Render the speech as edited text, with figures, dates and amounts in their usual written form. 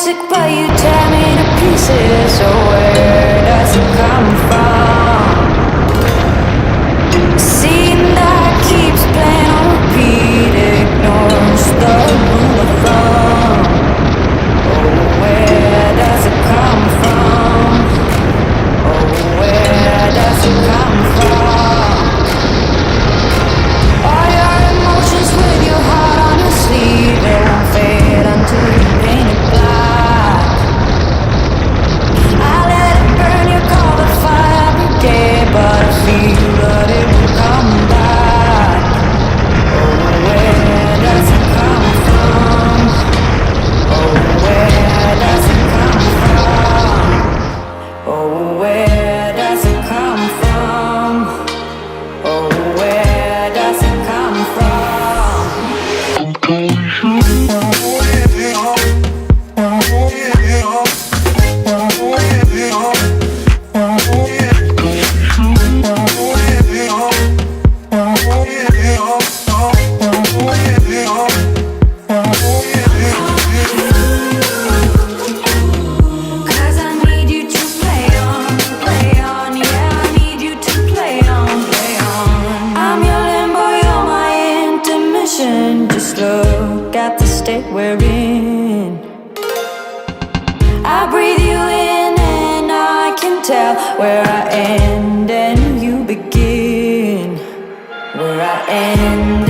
music, but you tear me to pieces. So where does it come from? A scene that keeps playing on repeat, ignores the rule of thumb. Oh, where does it come from? Oh, where does it come from? All your emotions with your heart on your sleeve, they won't fade until you paint it black. I let it burn, you call the fire brigade, but I feel that it will come back. Oh, where does it come from? Oh, where does it come from? Oh, where does it come from? Oh, where does it come from? Cause I need you to play on, yeah, I need you to play on. I'm your limbo, you're my intermission. Just look at the state we're in. I breathe you in and I can tell where I end and you begin. Where I end